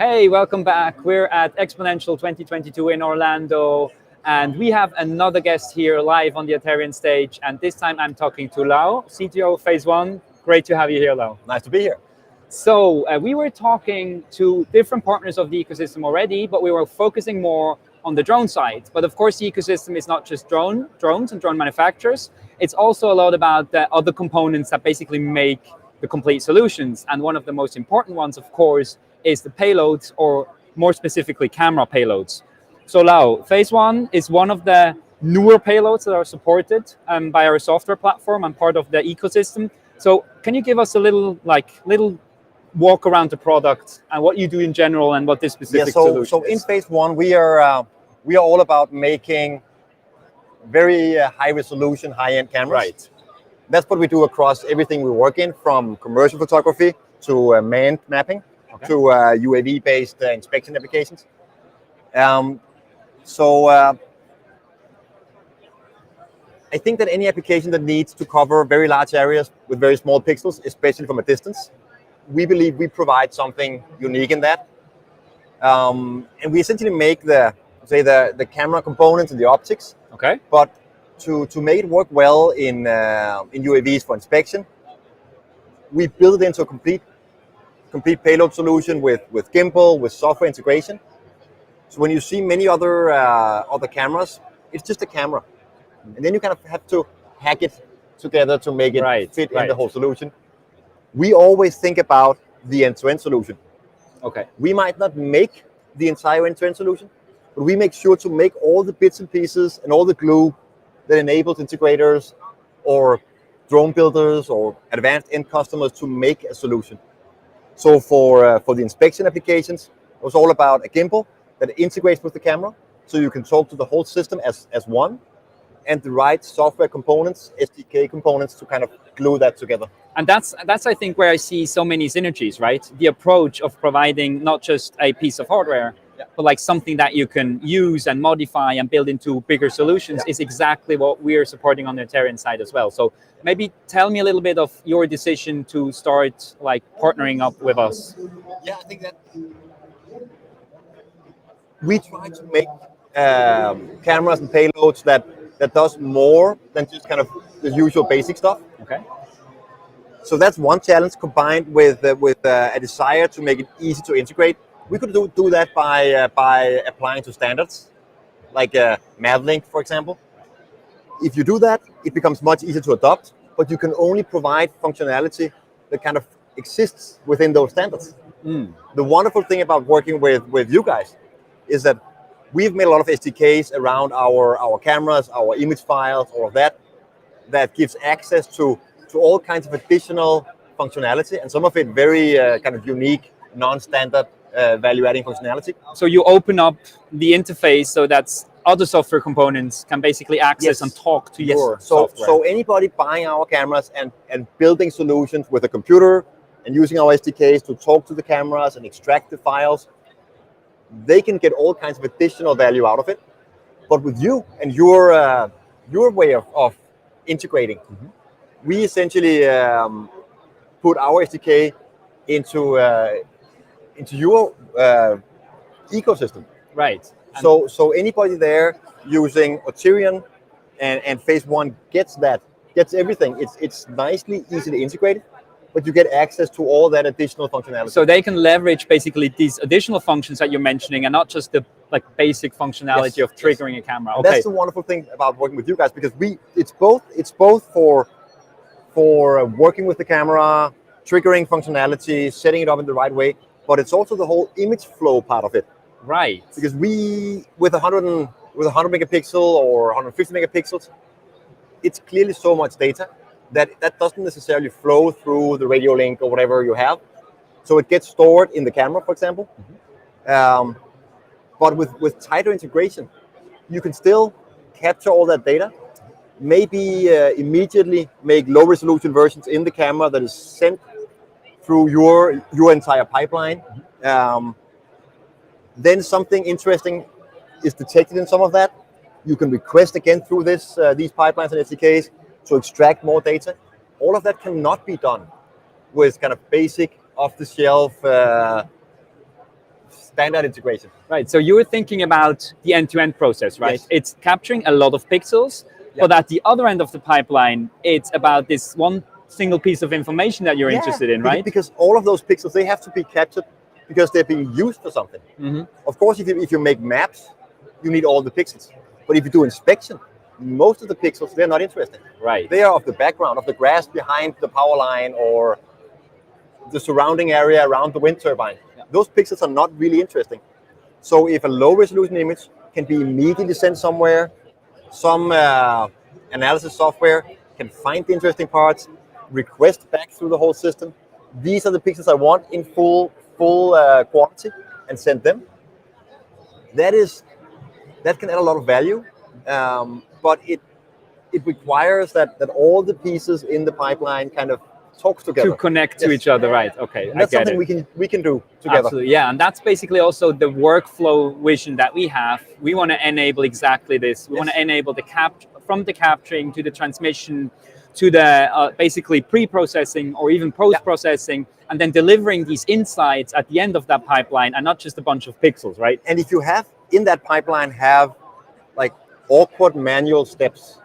Hey, welcome back. We're at Exponential 2022 in Orlando, and we have another guest here live on the Ethereum stage. And this time I'm talking to Lau, CTO of Phase One. Great to have you here, Lau. Nice to be here. So we were talking to different partners of the ecosystem already, but we were focusing more on the drone side. But of course, the ecosystem is not just drones and drone manufacturers. It's also a lot about the other components that basically make the complete solutions. And one of the most important ones, of course, is the payloads, or more specifically, camera payloads. So Lau, Phase One is one of the newer payloads that are supported by our software platform and part of the ecosystem. So can you give us a little walk around the product and what you do in general and what this specific solution is? So in Phase One, we are all about making very high resolution, high end cameras. Right. That's what we do across everything we work in, from commercial photography to manned mapping, okay, to UAV based inspection applications. I think that any application that needs to cover very large areas with very small pixels, especially from a distance, we believe we provide something unique in that. And we essentially make the camera components and the optics. Okay. But to make it work well in UAVs for inspection, we build it into a complete payload solution with gimbal, with software integration. So when you see many other cameras, it's just a camera, and then you kind of have to hack it together to make it fit in the whole solution. We always think about the end-to-end solution. Okay. We might not make the entire end-to-end solution, but we make sure to make all the bits and pieces and all the glue that enables integrators or drone builders or advanced end customers to make a solution. So for the inspection applications, it was all about a gimbal that integrates with the camera, so you can talk to the whole system as one, and the right software components, SDK components, to kind of glue that together. And that's I think where I see so many synergies, right? The approach of providing not just a piece of hardware, but like something that you can use and modify and build into bigger solutions is exactly what we're supporting on the Ethereum side as well. So maybe tell me a little bit of your decision to start like partnering up with us. Yeah, I think that we try to make cameras and payloads that does more than just kind of the usual basic stuff. Okay. So that's one challenge, combined with a desire to make it easy to integrate. We could do that by applying to standards, like Mavlink, for example. If you do that, it becomes much easier to adopt, but you can only provide functionality that kind of exists within those standards. The wonderful thing about working with you guys is that we've made a lot of SDKs around our cameras, our image files, all of that gives access to all kinds of additional functionality, and some of it very kind of unique, non-standard value-adding functionality. So you open up the interface so that other software components can basically access and talk to your software. So anybody buying our cameras and building solutions with a computer and using our SDKs to talk to the cameras and extract the files, they can get all kinds of additional value out of it. But with you and your way of integrating, we essentially put our SDK into your ecosystem. Right. So anybody there using Ethereum and Phase One gets everything. It's nicely, easily integrated, but you get access to all that additional functionality. So they can leverage basically these additional functions that you're mentioning, and not just the like basic functionality of triggering a camera. Okay. That's the wonderful thing about working with you guys, because it's both for working with the camera, triggering functionality, setting it up in the right way, but it's also the whole image flow part of it. Right. Because we, with 100 megapixel or 150 megapixels, it's clearly so much data that doesn't necessarily flow through the radio link or whatever you have. So it gets stored in the camera, for example. But with tighter integration, you can still capture all that data, maybe immediately make low resolution versions in the camera that is sent through your entire pipeline. Then something interesting is detected in some of that. You can request again through these pipelines and SDKs to extract more data. All of that cannot be done with kind of basic off-the-shelf standard integration. Right. So you were thinking about the end-to-end process, right? Yes. It's capturing a lot of pixels, but at the other end of the pipeline, it's about this one single piece of information that you're interested in, right? Because all of those pixels, they have to be captured because they're being used for something. Of course, if you make maps, you need all the pixels. But if you do inspection, most of the pixels, they're not interesting. Right. They are of the background, of the grass behind the power line or the surrounding area around the wind turbine. Yeah. Those pixels are not really interesting. So if a low resolution image can be immediately sent somewhere, some analysis software can find the interesting parts, request back through the whole system. These are the pixels I want in full quality, and send them. That can add a lot of value, but it requires that all the pieces in the pipeline kind of talk together To connect to each other, right? Okay, And that's something we can do together. Absolutely, yeah, and that's basically also the workflow vision that we have. We want to enable exactly this. We want to enable from the capturing to the transmission to the basically pre-processing or even post-processing, and then delivering these insights at the end of that pipeline, and not just a bunch of pixels, right? And if you have in that pipeline like awkward manual steps,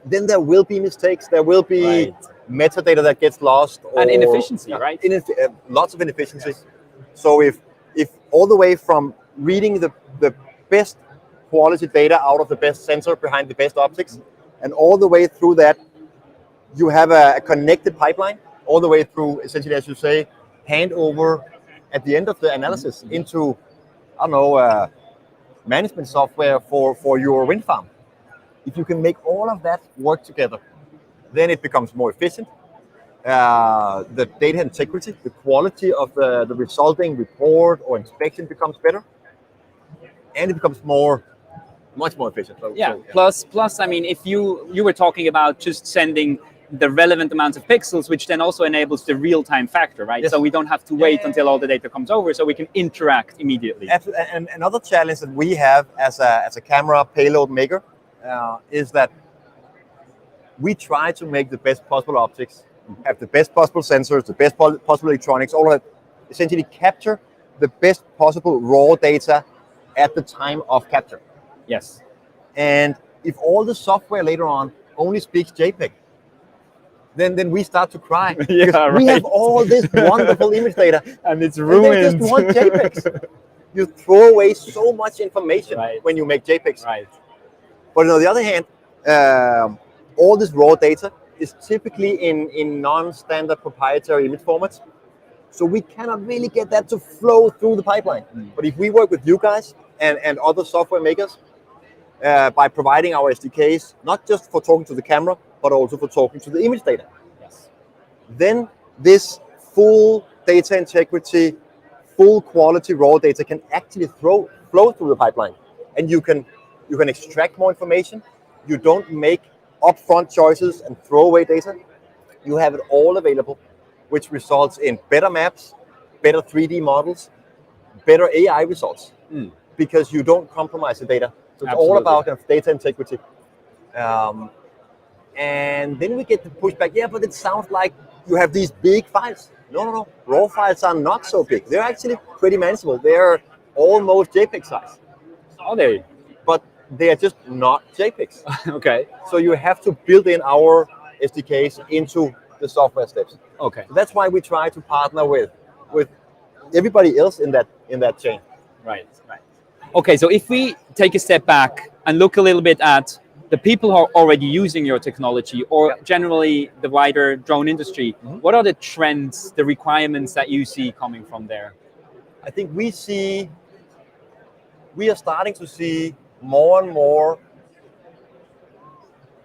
then there will be mistakes. There will be metadata that gets lost, and inefficiency, right? Lots of inefficiency. Yes. So if all the way from reading the best quality data out of the best sensor behind the best optics, and all the way through that, you have a connected pipeline, all the way through, essentially, as you say, handover at the end of the analysis into, I don't know, management software for your wind farm. If you can make all of that work together, then it becomes more efficient. The data integrity, the quality of the resulting report or inspection becomes better, and it becomes much more efficient. Plus, I mean, if you were talking about just sending the relevant amounts of pixels, which then also enables the real-time factor, right? Yes. So we don't have to wait until all the data comes over, so we can interact immediately. Absolutely. And another challenge that we have as a camera payload maker is that we try to make the best possible optics, have the best possible sensors, the best possible electronics, all of that, essentially capture the best possible raw data at the time of capture. Yes. And if all the software later on only speaks JPEG, then we start to cry. We have all this wonderful image data, and it's ruined. And they just want JPEGs. You throw away so much information when you make JPEGs. Right. But on the other hand, all this raw data is typically in non-standard proprietary image formats. So we cannot really get that to flow through the pipeline. But if we work with you guys and other software makers, by providing our SDKs, not just for talking to the camera, but also for talking to the image data. Yes. Then this full data integrity, full quality raw data can actually flow through the pipeline. And you can extract more information. You don't make upfront choices and throw away data. You have it all available, which results in better maps, better 3D models, better AI results, because you don't compromise the data. So it's all about data integrity. And then we get the pushback, but it sounds like you have these big files. No. Raw files are not so big. They're actually pretty manageable. They're almost JPEG size. Are they? But they are just not JPEGs. Okay. So you have to build in our SDKs into the software steps. Okay. So that's why we try to partner with everybody else in that chain. Right. Okay, so if we take a step back and look a little bit at the people who are already using your technology, or generally the wider drone industry, what are the trends, the requirements that you see coming from there? I think we are starting to see more and more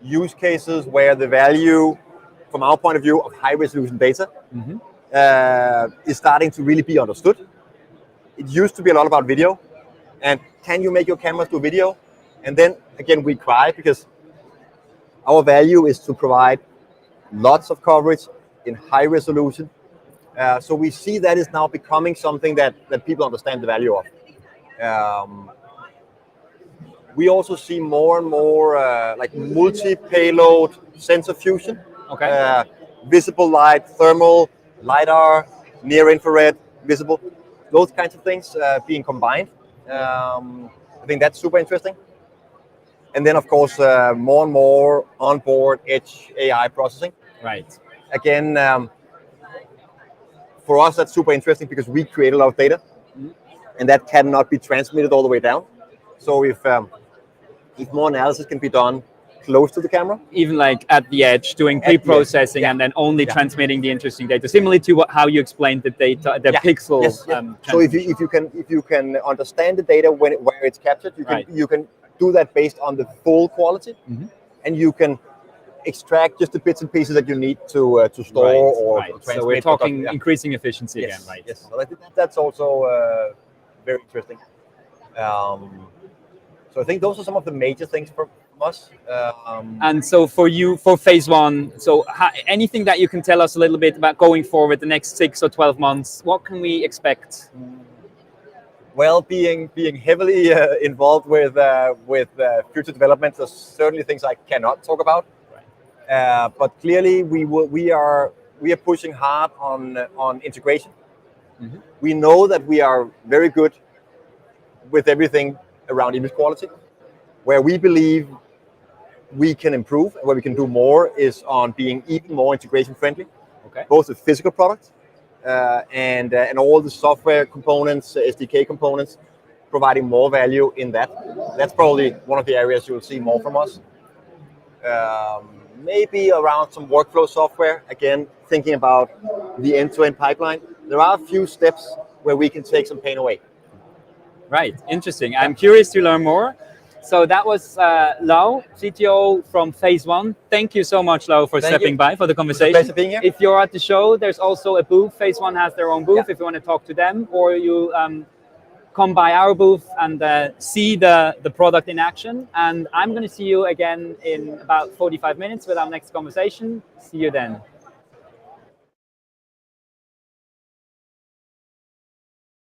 use cases where the value, from our point of view, of high resolution data is starting to really be understood. It used to be a lot about video. And can you make your cameras do video? And then again, we cry because our value is to provide lots of coverage in high resolution. So we see that is now becoming something that people understand the value of. We also see more and more like multi-payload sensor fusion. Okay. Visible light, thermal, LiDAR, near infrared, visible. those kinds of things being combined. I think that's super interesting. And then, of course, more and more onboard edge AI processing. Right. Again, for us, that's super interesting because we create a lot of data, and that cannot be transmitted all the way down. So if more analysis can be done close to the camera, Even like at the edge, doing pre-processing and then only transmitting the interesting data, similarly to how you explained the data, the pixel. Yes. So if you can understand the data where it's captured, you can do that based on the full quality, and you can extract just the bits and pieces that you need to store or transmit. So we're talking increasing efficiency again, right? Yes. So that's also very interesting. So I think those are some of the major things from us. And so for you, for phase one, so anything that you can tell us a little bit about going forward the next 6 or 12 months, what can we expect? Well, being heavily involved with future developments, there's certainly things I cannot talk about. But clearly, we are pushing hard on integration. We know that we are very good with everything around image quality. Where we believe we can improve and where we can do more is on being even more integration friendly, both the physical products and all the software components, SDK components, providing more value in that. That's probably one of the areas you'll see more from us. Maybe around some workflow software, again, thinking about the end-to-end pipeline. There are a few steps where we can take some pain away. Right, interesting. I'm curious to learn more. So that was Lau, CTO from phase one. Thank you so much, Lau, for stepping by for the conversation. It's a pleasure being here. If you're at the show, there's also a booth. Phase one has their own booth if you want to talk to them, or you come by our booth and see the product in action. And I'm going to see you again in about 45 minutes with our next conversation. See you then.